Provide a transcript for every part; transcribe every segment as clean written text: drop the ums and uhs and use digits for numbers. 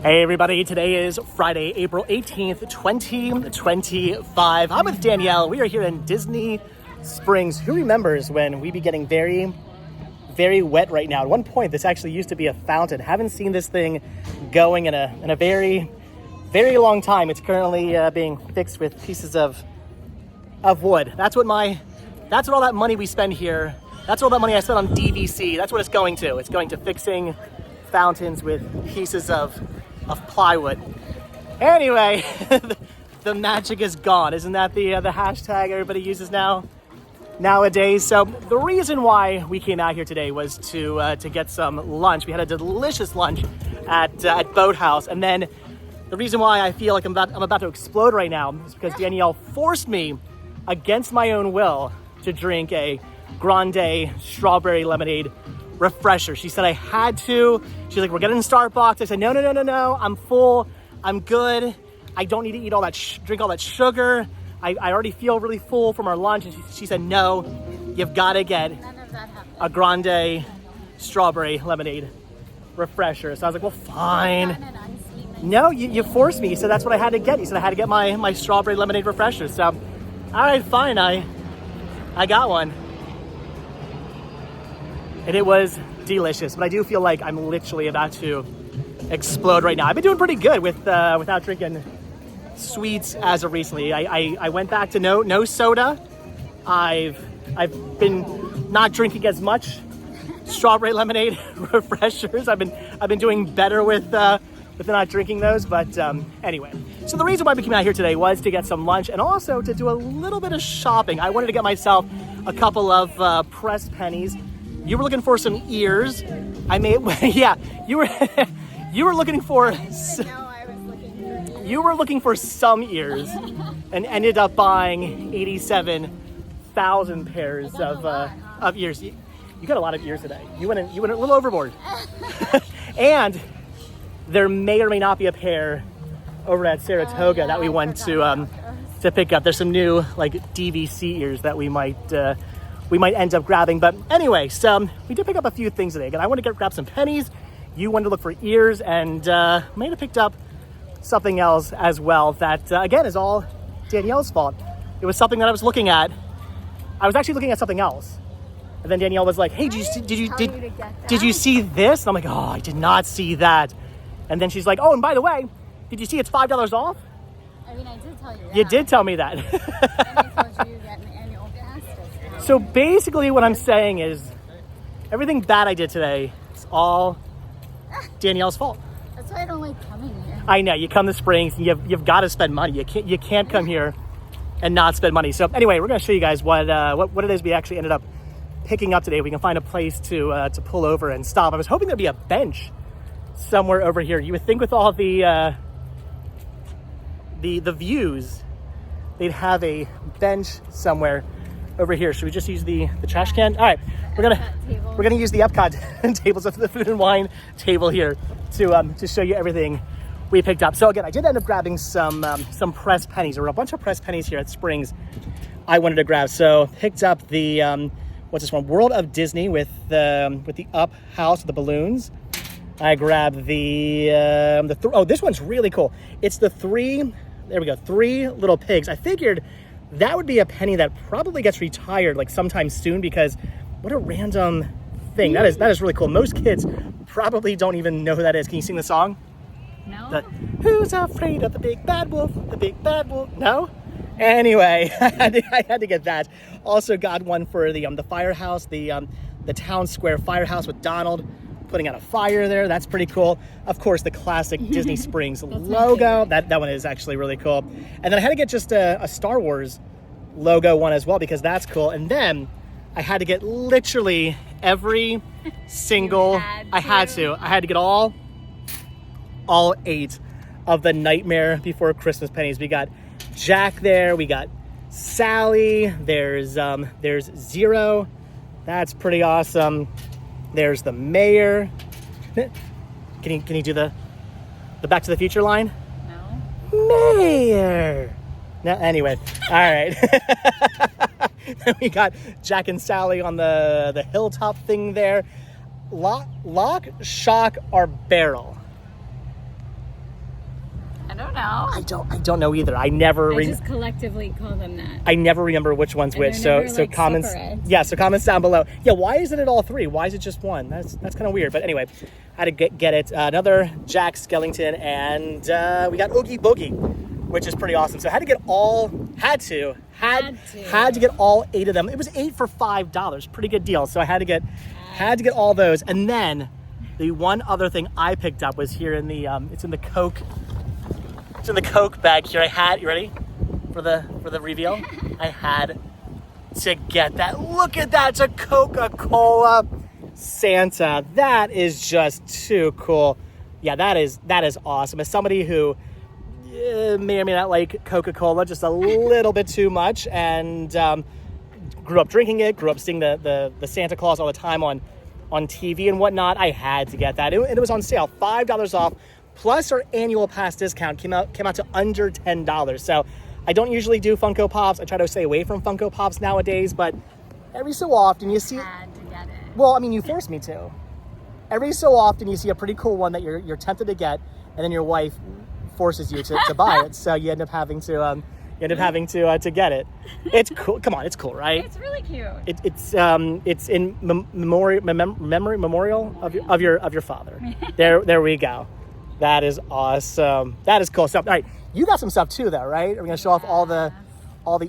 Hey everybody, today is Friday, April 18th, 2025. I'm with Danielle. We are here in Disney Springs. Who remembers when we be getting very, very wet right now? At one point, this actually used to be a fountain. Haven't seen this thing going in a very, very long time. It's currently being fixed with pieces of wood. That's what all that money we spend here, that's all that money I spent on DVC. That's what it's going to. It's going to fixing fountains with pieces of plywood. Anyway, the magic is gone. Isn't that the hashtag everybody uses nowadays? So the reason why we came out here today was to get some lunch. We had a delicious lunch at Boathouse, and then the reason why I feel like I'm about to explode right now is because Danielle forced me against my own will to drink a grande strawberry lemonade refresher. She said I had to. She's like, we're getting Starbucks. I said, no. I'm full. I'm good. I don't need to eat all that, drink all that sugar. I already feel really full from our lunch. And she said, no, you've got to get a grande strawberry lemonade refresher. So I was like, well, fine. No, you forced me. You said that's what I had to get. You said I had to get my strawberry lemonade refresher. So, all right, fine. I got one. And it was delicious, but I do feel like I'm literally about to explode right now. I've been doing pretty good without drinking sweets as of recently. I went back to no soda. I've been not drinking as much strawberry lemonade refreshers. I've been doing better with not drinking those. But anyway, so the reason why we came out here today was to get some lunch and also to do a little bit of shopping. I wanted to get myself a couple of pressed pennies. You were looking for some ears. Yeah, you were looking for. You were looking for some ears, and ended up buying 87,000 pairs of ears. You got a lot of ears today. You went a little overboard. And there may or may not be a pair over at Saratoga that we want to pick up. There's some new DVC ears that we might end up grabbing. But anyway, so we did pick up a few things today. Again, I wanted to grab some pennies. You wanted to look for ears, and may have picked up something else as well that, again, is all Danielle's fault. It was something that I was looking at. I was actually looking at something else. And then Danielle was like, hey, did you see this? And I'm like, oh, I did not see that. And then she's like, oh, and by the way, did you see it's $5 off? I mean, I did tell you that. You did tell me that. And I told you get an annual pass discount. So basically what I'm saying is everything bad I did today is all Danielle's fault. That's why I don't like coming here. I know, you come to Springs and you've got to spend money. You can't come here and not spend money. So anyway, we're going to show you guys what it is we actually ended up picking up today. We can find a place to pull over and stop. I was hoping there'd be a bench somewhere over here. You would think with all the views, they'd have a bench somewhere over here. Should we just use the trash can? All right, we're gonna use the Epcot tables of the food and wine table here to show you everything we picked up. So again, I did end up grabbing some pressed pennies. There were a bunch of pressed pennies here at Springs I wanted to grab. So picked up the what's this one? World of Disney with the up house with the balloons. I grabbed this one's really cool. It's the three little pigs. I figured that would be a penny that probably gets retired sometime soon, because what a random thing. That is really cool. Most kids probably don't even know who that is. Can you sing the song? No. Who's afraid of the big bad wolf? The big bad wolf. No? Anyway, I had to get that. Also got one for the firehouse, the town square firehouse with Donald putting out a fire there. That's pretty cool. Of course, the classic Disney Springs logo. That one is actually really cool. And then I had to get just a Star Wars logo one as well, because that's cool. And then I had to get literally every single. I had to get all 8 of the Nightmare Before Christmas pennies. We got Jack there. We got Sally. There's Zero. That's pretty awesome. There's the mayor. Can you do the Back to the Future line? No. Mayor. No, anyway. All right. We got Jack and Sally on the hilltop thing there. Lock, shock, or barrel. don't know. I don't know either. I just collectively call them that. I never remember which one's which. So like comments. Yeah, so comments down below. Yeah, why isn't it all three? Why is it just one? That's kind of weird. But anyway, I had to get it. Another Jack Skellington, and we got Oogie Boogie, which is pretty awesome. So I had to get all 8 of them. It was 8 for $5. Pretty good deal. So I had to get all those. And then the one other thing I picked up was here in the it's in the Coke bag here. You ready for the reveal? I had to get that. Look at that. It's a Coca-Cola Santa. That is just too cool. Yeah, that is awesome. As somebody who may or may not like Coca-Cola just a little bit too much, and grew up drinking it, grew up seeing the Santa Claus all the time on TV and whatnot, I had to get that. And it was on sale, $5 off, plus our annual pass discount came out to under $10. So I don't usually do Funko Pops. I try to stay away from Funko Pops nowadays, but every so often you see... Had to get it. Well, I mean, you forced me to. Every so often you see a pretty cool one that you're tempted to get, and then your wife forces you to buy it, so you end up having to get it. It's cool. Come on, it's cool, right? It's really cute. It's in memorial of your father. There we go. That is awesome. That is cool stuff. All right, you got some stuff too, though, right? Are we gonna show off all the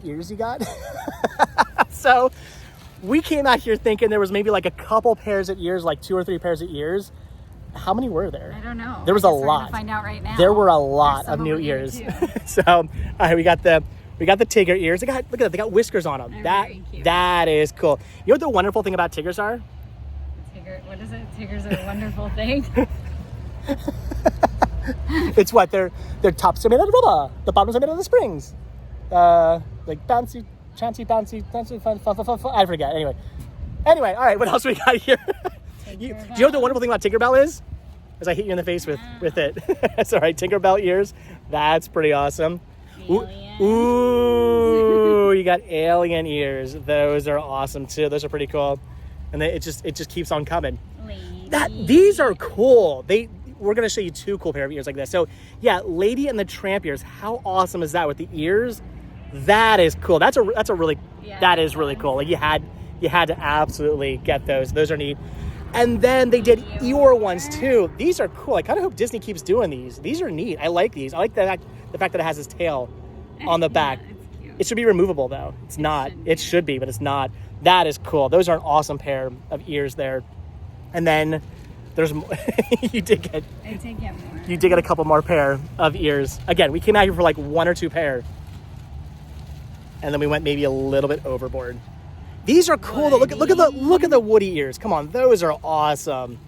ears you got? So we came out here thinking there was maybe like a couple pairs of ears, like 2 or 3 pairs of ears. How many were there? I don't know. There was a lot. We're gonna find out right now. There were a lot of new ears. So, all right, we got the Tigger ears. Look at that. They got whiskers on them. Very cute. That is cool. You know what the wonderful thing about Tiggers are? What is it? Tiggers are a wonderful thing. It's what their tops are made out of rubber. The bottoms are made out of springs. Like bouncy, fun. I forget. Anyway, all right. What else we got here? Do you know what the wonderful thing about Tinkerbell is? As I hit you in the face with it. That's all right. Tinkerbell ears. That's pretty awesome. Ooh, you got alien ears. Those are awesome too. Those are pretty cool. And it just keeps on coming. These are cool. We're gonna show you 2 cool pair of ears like this. So yeah, Lady and the Tramp ears. How awesome is that with the ears? That is cool. That is really cool. Like you had to absolutely get those. Those are neat. And then they did Eeyore ones too. These are cool. I kind of hope Disney keeps doing these. These are neat. I like these. I like the fact that it has his tail on the back. Yeah, it's cute. It should be removable though. It's not. It should be, but it's not. That is cool. Those are an awesome pair of ears there. And then there's more. I did get more. You did get a couple more pair of ears. Again, we came out here for like 1 or 2 pair. And then we went maybe a little bit overboard. These are cool. Though. Look at the Woody ears. Come on, those are awesome.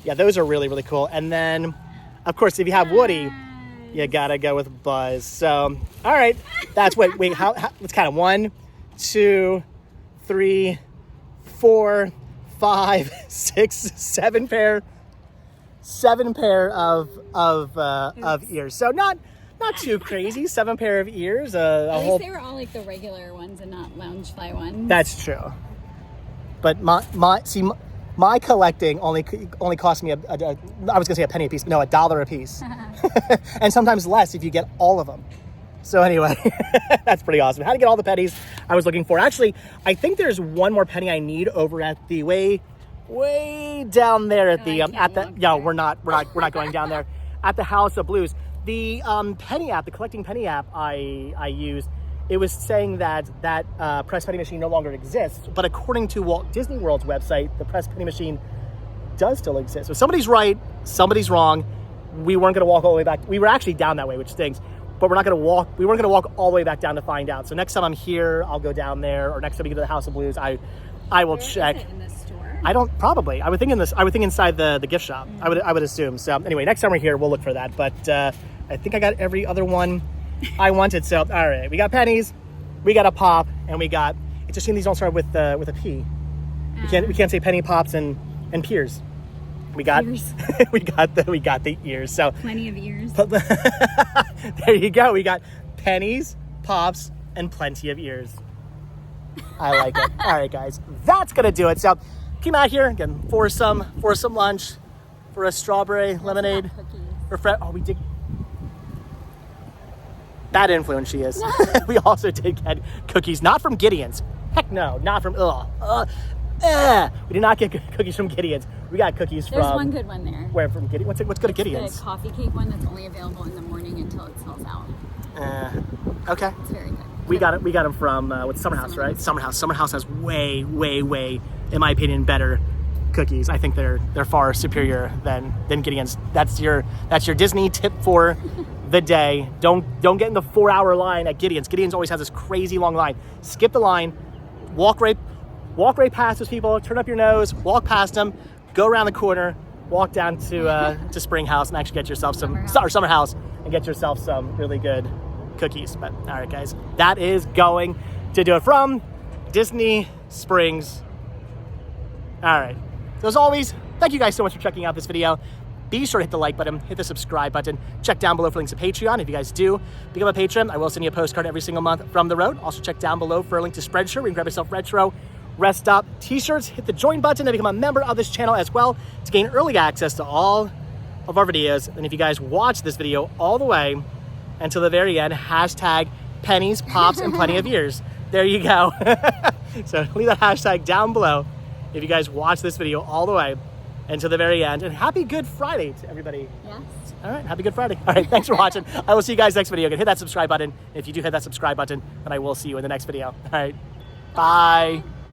Yeah, those are really, really cool. And then, of course, if you have Woody, you gotta go with Buzz. So, all right, that's wait. How? Let's count 1, 2, 3, 4, 5, 6, 7 pair. 7 pair of ears. So not too crazy. 7 pair of ears. At least they were all like the regular ones and not Loungefly ones. That's true. But my collecting only cost me I was gonna say a penny a piece, but no, $1 a piece, and sometimes less if you get all of them. So anyway, that's pretty awesome. How to get all the pennies I was looking for. Actually, I think there's one more penny I need over at the way down there at we're not going down there at the House of Blues. The penny app, the collecting penny app I used, it was saying that press penny machine no longer exists. But according to Walt Disney World's website, the press penny machine does still exist. So somebody's right, somebody's wrong. We weren't going to walk all the way back. We were actually down that way, which stinks. But we weren't going to walk all the way back down to find out. So next time I'm here, I'll go down there. Or next time we go to the House of Blues, I will check. Is it in the store? I would think inside the gift shop. Mm-hmm. I would assume. So anyway, next time we're here, we'll look for that. But I think I got every other one I wanted. So all right, we got pennies, we got a pop, and we got. It's a shame these don't start with a P. We can't say penny pops and peers. We got ears. we got the ears. So plenty of ears. There you go. We got pennies, pops, and plenty of ears. I like it. All right, guys, that's gonna do it. So came out here again for some lunch, for a strawberry lemonade. Cookies. We did. Bad influence she is. We also did get cookies, not from Gideon's. Heck no, not from, we did not get cookies from Gideon's. We got cookies from... There's one good one there. Where, from Gideon? What's good at Gideon's? The coffee cake one that's only available in the morning until it sells out. Okay. It's very good. We got them from, what's Summer House, right? Summer House. Summer House has way, in my opinion, better cookies. I think they're far superior than Gideon's. That's your Disney tip for the day. Don't get in the 4-hour line at Gideon's. Gideon's always has this crazy long line. Skip the line, walk right past those people, turn up your nose, walk past them, go around the corner, walk down to Spring House and actually get yourself Summer House and get yourself some really good cookies. But all right, guys, that is going to do it from Disney Springs. All right. So as always, thank you guys so much for checking out this video. Be sure to hit the like button, hit the subscribe button, check down below for links to Patreon. If you guys do become a patron, I will send you a postcard every single month from the road. Also check down below for a link to Spreadshirt where you can grab yourself retro Rest Stop t-shirts. Hit the join button and become a member of this channel as well to gain early access to all of our videos. And if you guys watch this video all the way until the very end, hashtag pennies, pops, and plenty of ears. There you go. So leave that hashtag down below if you guys watch this video all the way until the very end. And happy Good Friday to everybody. Yes. All right, happy Good Friday. All right, thanks for watching. I will see you guys next video. Again, hit that subscribe button. If you do hit that subscribe button, then I will see you in the next video. All right, bye.